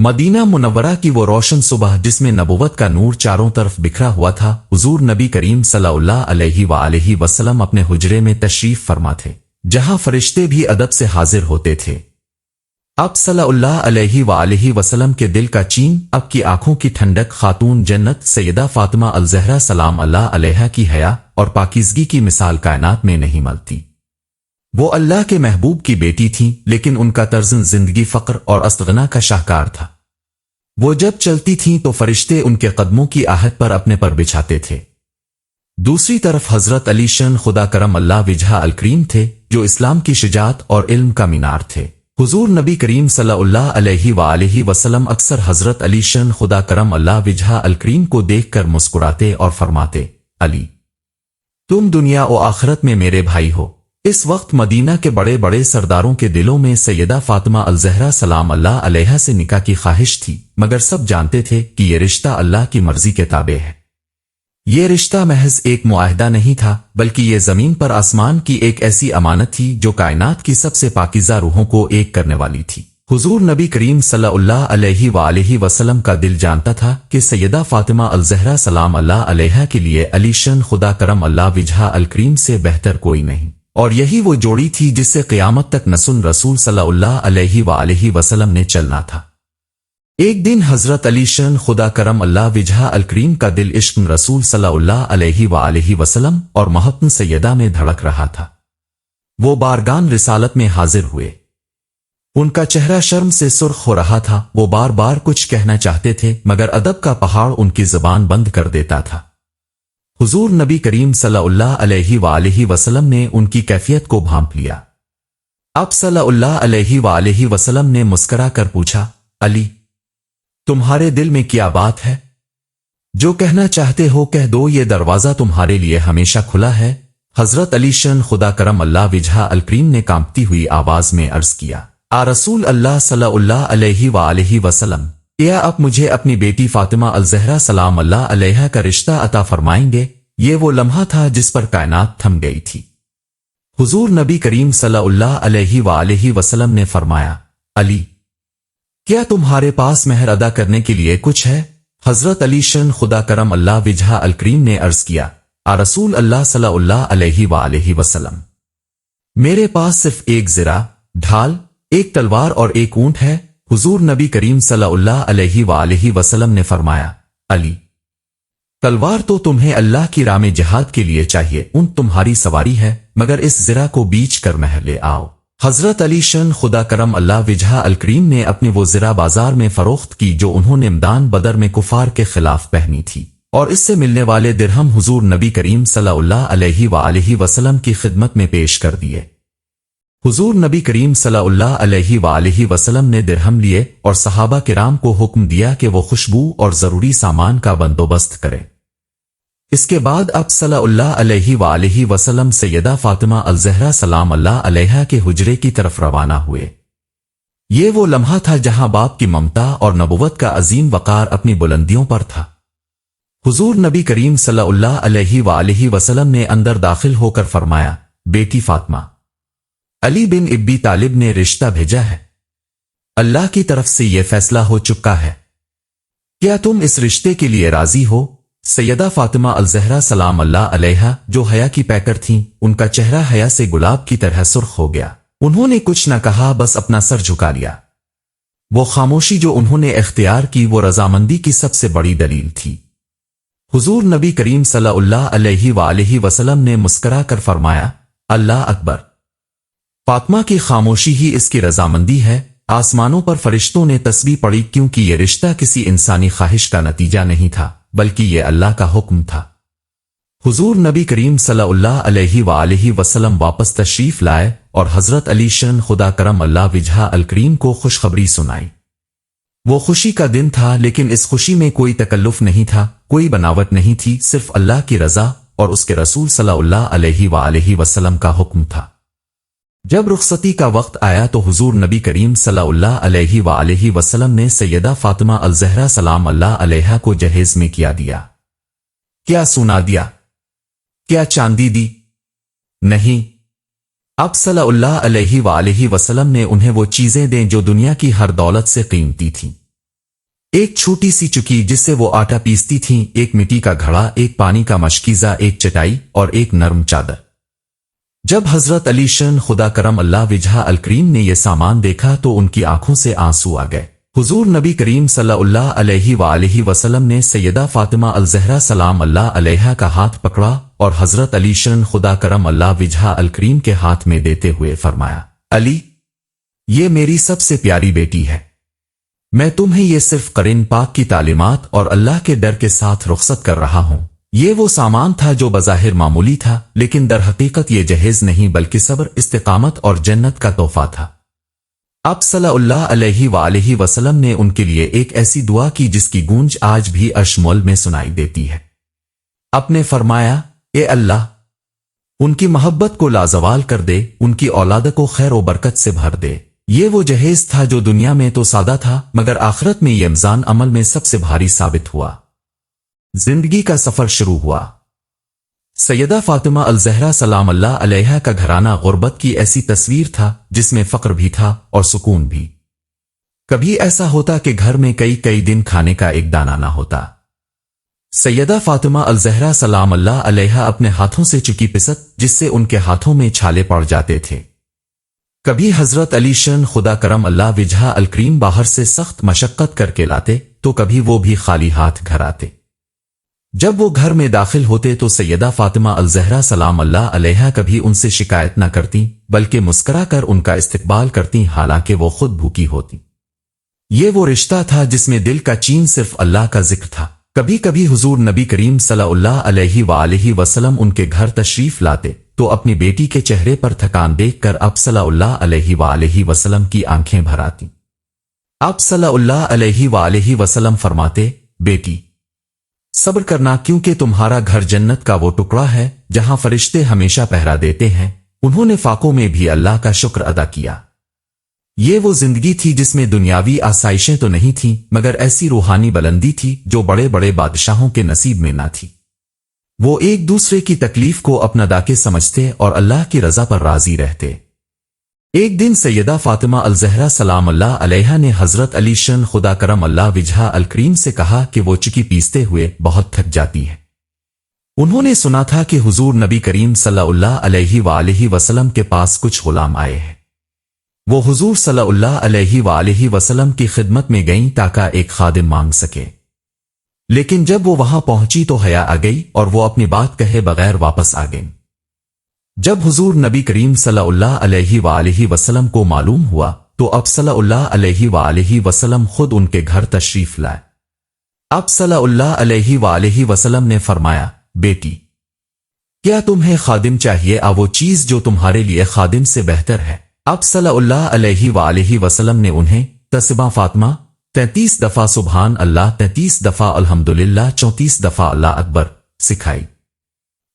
مدینہ منورہ کی وہ روشن صبح جس میں نبوت کا نور چاروں طرف بکھرا ہوا تھا، حضور نبی کریم صلی اللہ علیہ وآلہ وسلم اپنے حجرے میں تشریف فرما تھے، جہاں فرشتے بھی ادب سے حاضر ہوتے تھے۔ اب صلی اللہ علیہ وآلہ وسلم کے دل کا چین، اب کی آنکھوں کی ٹھنڈک خاتون جنت سیدہ فاطمہ الزہرا سلام اللہ علیہا کی حیا اور پاکیزگی کی مثال کائنات میں نہیں ملتی۔ وہ اللہ کے محبوب کی بیٹی تھیں، لیکن ان کا طرز زندگی فقر اور استغنا کا شاہکار تھا۔ وہ جب چلتی تھیں تو فرشتے ان کے قدموں کی آہٹ پر اپنے پر بچھاتے تھے۔ دوسری طرف حضرت علی شان خدا کرم اللہ وجہ الکریم تھے، جو اسلام کی شجاعت اور علم کا مینار تھے۔ حضور نبی کریم صلی اللہ علیہ وآلہ وسلم اکثر حضرت علی شان خدا کرم اللہ وجہ الکریم کو دیکھ کر مسکراتے اور فرماتے، علی، تم دنیا و آخرت میں میرے بھائی ہو۔ اس وقت مدینہ کے بڑے بڑے سرداروں کے دلوں میں سیدہ فاطمہ الزہرا سلام اللہ علیہا سے نکاح کی خواہش تھی، مگر سب جانتے تھے کہ یہ رشتہ اللہ کی مرضی کے تابع ہے۔ یہ رشتہ محض ایک معاہدہ نہیں تھا، بلکہ یہ زمین پر آسمان کی ایک ایسی امانت تھی جو کائنات کی سب سے پاکیزہ روحوں کو ایک کرنے والی تھی۔ حضور نبی کریم صلی اللہ علیہ وآلہ وسلم کا دل جانتا تھا کہ سیدہ فاطمہ الزہرا سلام اللہ علیہا کے لیے علی شان خدا کرم اللہ وجہ الکریم سے بہتر کوئی نہیں، اور یہی وہ جوڑی تھی جس سے قیامت تک نسل رسول صلی اللہ علیہ وآلہ وسلم نے چلنا تھا۔ ایک دن حضرت علی شان خدا کرم اللہ وجہ الکریم کا دل عشق رسول صلی اللہ علیہ وآلہ وسلم اور محبت سیدہ میں دھڑک رہا تھا۔ وہ بارگان رسالت میں حاضر ہوئے۔ ان کا چہرہ شرم سے سرخ ہو رہا تھا، وہ بار بار کچھ کہنا چاہتے تھے مگر ادب کا پہاڑ ان کی زبان بند کر دیتا تھا۔ حضور نبی کریم صلی اللہ علیہ وآلہ وسلم نے ان کی کیفیت کو بھانپ لیا۔ اب صلی اللہ علیہ وآلہ وسلم نے مسکرا کر پوچھا، علی، تمہارے دل میں کیا بات ہے؟ جو کہنا چاہتے ہو کہہ دو، یہ دروازہ تمہارے لیے ہمیشہ کھلا ہے۔ حضرت علی شان خدا کرم اللہ وجہ الکریم نے کانپتی ہوئی آواز میں عرض کیا، رسول اللہ صلی اللہ علیہ وآلہ وسلم، کیا اب مجھے اپنی بیٹی فاطمہ الزہرا سلام اللہ علیہا کا رشتہ عطا فرمائیں گے؟ یہ وہ لمحہ تھا جس پر کائنات تھم گئی تھی۔ حضور نبی کریم صلی اللہ علیہ وآلہ وسلم نے فرمایا، علی، کیا تمہارے پاس مہر ادا کرنے کے لیے کچھ ہے؟ حضرت علی شان خدا کرم اللہ وجہ الکریم نے عرض کیا، رسول اللہ صلی اللہ علیہ وآلہ وسلم، میرے پاس صرف ایک زرہ، ڈھال، ایک تلوار اور ایک اونٹ ہے۔ حضور نبی کریم صلی اللہ علیہ وآلہ وسلم نے فرمایا، علی، تلوار تو تمہیں اللہ کی راہ میں جہاد کے لیے چاہیے، اونٹ تمہاری سواری ہے، مگر اس زرہ کو بیچ کر مہر لے آؤ۔ حضرت علی شان خدا کرم اللہ وجہ الکریم نے اپنی وہ زرہ بازار میں فروخت کی جو انہوں نے میدان بدر میں کفار کے خلاف پہنی تھی، اور اس سے ملنے والے درہم حضور نبی کریم صلی اللہ علیہ وآلہ وسلم کی خدمت میں پیش کر دیے۔ حضور نبی کریم صلی اللہ علیہ وآلہ وسلم نے درہم لیے اور صحابہ کرام کو حکم دیا کہ وہ خوشبو اور ضروری سامان کا بندوبست کریں۔ اس کے بعد اب صلی اللہ علیہ وآلہ وسلم سیدہ فاطمہ الزہرا سلام اللہ علیہا کے حجرے کی طرف روانہ ہوئے۔ یہ وہ لمحہ تھا جہاں باپ کی ممتا اور نبوت کا عظیم وقار اپنی بلندیوں پر تھا۔ حضور نبی کریم صلی اللہ علیہ وآلہ وسلم نے اندر داخل ہو کر فرمایا، بیٹی فاطمہ، علی بن ابی طالب نے رشتہ بھیجا ہے۔ اللہ کی طرف سے یہ فیصلہ ہو چکا ہے۔ کیا تم اس رشتے کے لیے راضی ہو؟ سیدہ فاطمہ الزہرا سلام اللہ علیہا جو حیا کی پیکر تھیں، ان کا چہرہ حیا سے گلاب کی طرح سرخ ہو گیا۔ انہوں نے کچھ نہ کہا، بس اپنا سر جھکا لیا۔ وہ خاموشی جو انہوں نے اختیار کی وہ رضامندی کی سب سے بڑی دلیل تھی۔ حضور نبی کریم صلی اللہ علیہ وآلہ وسلم نے مسکرا کر فرمایا، اللہ اکبر، فاطمہ کی خاموشی ہی اس کی رضامندی ہے۔ آسمانوں پر فرشتوں نے تسبیح پڑھی، کیونکہ یہ رشتہ کسی انسانی خواہش کا نتیجہ نہیں تھا، بلکہ یہ اللہ کا حکم تھا۔ حضور نبی کریم صلی اللہ علیہ وآلہ وسلم واپس تشریف لائے اور حضرت علی شان خدا کرم اللہ وجہ الکریم کو خوشخبری سنائی۔ وہ خوشی کا دن تھا، لیکن اس خوشی میں کوئی تکلف نہیں تھا، کوئی بناوٹ نہیں تھی، صرف اللہ کی رضا اور اس کے رسول صلی اللہ علیہ وآلہ وسلم کا حکم تھا۔ جب رخصتی کا وقت آیا تو حضور نبی کریم صلی اللہ علیہ وآلہ وسلم نے سیدہ فاطمہ الزہرا سلام اللہ علیہا کو جہیز میں کیا دیا۔ کیا سونا دیا؟ کیا چاندی دی؟ نہیں۔ اب صلی اللہ علیہ وآلہ وسلم نے انہیں وہ چیزیں دیں جو دنیا کی ہر دولت سے قیمتی تھیں۔ ایک چھوٹی سی چکی جس سے وہ آٹا پیستی تھیں، ایک مٹی کا گھڑا، ایک پانی کا مشکیزہ، ایک چٹائی اور ایک نرم چادر۔ جب حضرت علی شان خدا کرم اللہ وجہہ الکریم نے یہ سامان دیکھا تو ان کی آنکھوں سے آنسو آ گئے۔ حضور نبی کریم صلی اللہ علیہ وآلہ وسلم نے سیدہ فاطمہ الزہرا سلام اللہ علیہا کا ہاتھ پکڑا اور حضرت علی شان خدا کرم اللہ وجہہ الکریم کے ہاتھ میں دیتے ہوئے فرمایا، علی، یہ میری سب سے پیاری بیٹی ہے۔ میں تمہیں یہ صرف قرآن پاک کی تعلیمات اور اللہ کے ڈر کے ساتھ رخصت کر رہا ہوں۔ یہ وہ سامان تھا جو بظاہر معمولی تھا، لیکن در حقیقت یہ جہیز نہیں بلکہ صبر، استقامت اور جنت کا تحفہ تھا۔ آپ صلی اللہ علیہ وآلہ وسلم نے ان کے لیے ایک ایسی دعا کی جس کی گونج آج بھی عرش مول میں سنائی دیتی ہے۔ آپ نے فرمایا، اے اللہ، ان کی محبت کو لازوال کر دے، ان کی اولاد کو خیر و برکت سے بھر دے۔ یہ وہ جہیز تھا جو دنیا میں تو سادہ تھا مگر آخرت میں یہ میزان عمل میں سب سے بھاری ثابت ہوا۔ زندگی کا سفر شروع ہوا۔ سیدہ فاطمہ الزہرا سلام اللہ علیہا کا گھرانہ غربت کی ایسی تصویر تھا جس میں فقر بھی تھا اور سکون بھی۔ کبھی ایسا ہوتا کہ گھر میں کئی دن کھانے کا ایک دانہ نہ ہوتا۔ سیدہ فاطمہ الزہرا سلام اللہ علیہا اپنے ہاتھوں سے چکی پست جس سے ان کے ہاتھوں میں چھالے پڑ جاتے تھے۔ کبھی حضرت علی شان خدا کرم اللہ وجہہ الکریم باہر سے سخت مشقت کر کے لاتے تو کبھی وہ بھی خالی ہاتھ گھر آتے۔ جب وہ گھر میں داخل ہوتے تو سیدہ فاطمہ الزہرا سلام اللہ علیہا کبھی ان سے شکایت نہ کرتی بلکہ مسکرا کر ان کا استقبال کرتی، حالانکہ وہ خود بھوکی ہوتی۔ یہ وہ رشتہ تھا جس میں دل کا چین صرف اللہ کا ذکر تھا۔ کبھی کبھی حضور نبی کریم صلی اللہ علیہ وآلہ وسلم ان کے گھر تشریف لاتے تو اپنی بیٹی کے چہرے پر تھکان دیکھ کر آپ صلی اللہ علیہ وآلہ وسلم کی آنکھیں بھر آتی۔ آپ صلی اللہ علیہ وآلہ وسلم فرماتے، بیٹی، صبر کرنا، کیونکہ تمہارا گھر جنت کا وہ ٹکڑا ہے جہاں فرشتے ہمیشہ پہرا دیتے ہیں۔ انہوں نے فاقوں میں بھی اللہ کا شکر ادا کیا۔ یہ وہ زندگی تھی جس میں دنیاوی آسائشیں تو نہیں تھیں مگر ایسی روحانی بلندی تھی جو بڑے بڑے بادشاہوں کے نصیب میں نہ تھی۔ وہ ایک دوسرے کی تکلیف کو اپنا داکے سمجھتے اور اللہ کی رضا پر راضی رہتے۔ ایک دن سیدہ فاطمہ الزہرا سلام اللہ علیہا نے حضرت علی شان خدا کرم اللہ وجہہ الکریم سے کہا کہ وہ چکی پیستے ہوئے بہت تھک جاتی ہے۔ انہوں نے سنا تھا کہ حضور نبی کریم صلی اللہ علیہ وآلہ وسلم کے پاس کچھ غلام آئے ہیں۔ وہ حضور صلی اللہ علیہ وآلہ وسلم کی خدمت میں گئیں تاکہ ایک خادم مانگ سکے، لیکن جب وہ وہاں پہنچی تو حیا آ گئی اور وہ اپنی بات کہے بغیر واپس آ گئیں۔ جب حضور نبی کریم صلی اللہ علیہ وآلہ وسلم کو معلوم ہوا تو آپ صلی اللہ علیہ وآلہ وسلم خود ان کے گھر تشریف لائے۔ آپ صلی اللہ علیہ وآلہ وسلم نے فرمایا، بیٹی، کیا تمہیں خادم چاہیے؟ وہ چیز جو تمہارے لیے خادم سے بہتر ہے۔ آپ صلی اللہ علیہ وآلہ وسلم نے انہیں تسبیح فاطمہ 33 دفعہ سبحان اللہ، 33 دفعہ الحمدللہ، 34 دفعہ اللہ اکبر سکھائی۔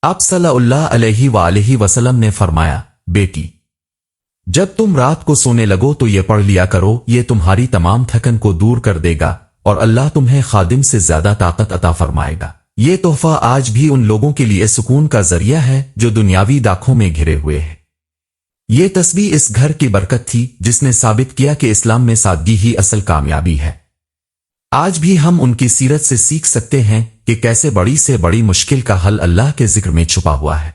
آپ صلی اللہ علیہ وآلہ وسلم نے فرمایا، بیٹی، جب تم رات کو سونے لگو تو یہ پڑھ لیا کرو، یہ تمہاری تمام تھکن کو دور کر دے گا اور اللہ تمہیں خادم سے زیادہ طاقت عطا فرمائے گا۔ یہ تحفہ آج بھی ان لوگوں کے لیے سکون کا ذریعہ ہے جو دنیاوی داکھوں میں گھرے ہوئے ہیں۔ یہ تسبیح اس گھر کی برکت تھی جس نے ثابت کیا کہ اسلام میں سادگی ہی اصل کامیابی ہے۔ آج بھی ہم ان کی سیرت سے سیکھ سکتے ہیں کہ کیسے بڑی سے بڑی مشکل کا حل اللہ کے ذکر میں چھپا ہوا ہے۔